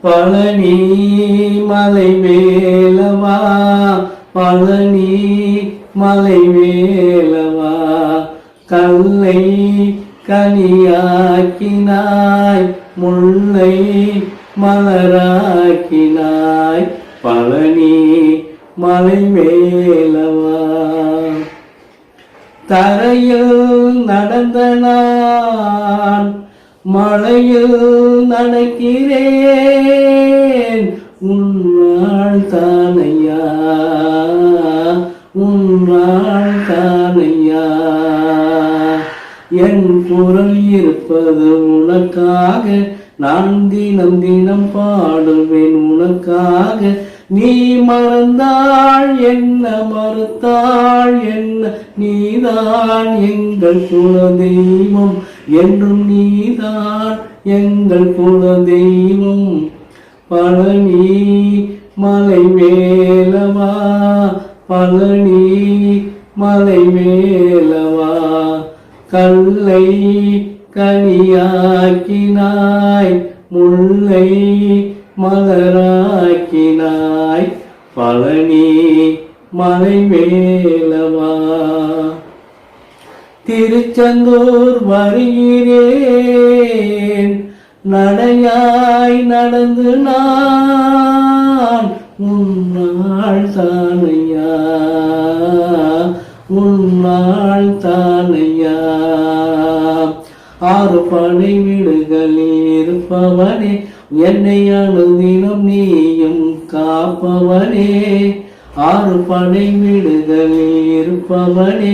பழனி மலை வேலவா, பழனி மலை வேலவா, கல்லை கனியாக்கினாய், முல்லை மலராக்கினாய், பழனி மலை வேலவா. தரையில் நடந்த நான் மழையில் நடக்கிறேன், உன்னாள் தானையா, உன்னாள் தானையா. என் குரல் இருப்பது உனக்காக, நான் தினம் தினம் பாடுவேன் உனக்காக. நீ மறந்தாள் என்ன, மறுத்தாள் என்ன, நீதான் எங்கள் குலதெய்வம், என்றும் நீதான் எங்கள் குலதெய்வம். பழனி மலை வேலவா, பழனி மலை வேலவா, கல்லை கனியாக்கினாய், முல்லை மலராக்கினாய், பழனி மலை வேலவா. திருச்செந்தூர் வருகிறேன், நடையாய் நடந்து நான், உன்னாள் தானையா, உன்னாள் தானையா. 6 படை வீடுகளில் இருப்பவனே, என்னை அனுதினம் நீயும் காப்பவனே. 6 படை வீடுகளில் இருப்பவனே,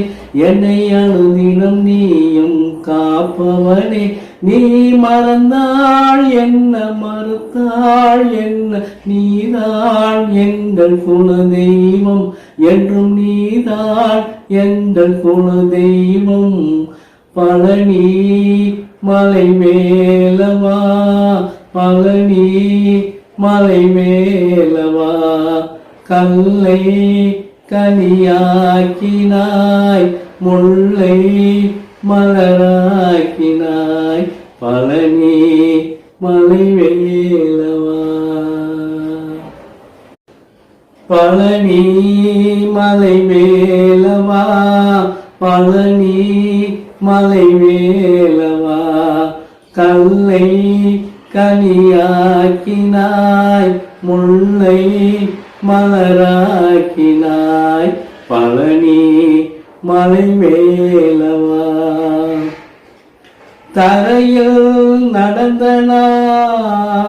என்னை அனுதினம் நீயும் காப்பவனே. நீ மறந்தாள் என்ன, மறுத்தாள் என்ன, நீதான் எங்கள் குலதெய்வம், என்றும் நீதான் எங்கள் குலதெய்வம். பழனி மலை வேலவா, பழனி மலை வேலவா, கல்லை கனியாக்கினாய், முல்லை மலராக்கினாய், பழனி மலை வேலவா. பழனி மலை வேலவா, பழனி மலை வேலவா, கல்லை கனியாக்கினாய், முல்லை மலராக்கினாய், பழனி மலை வேலவா. தரையில் நடந்த நான்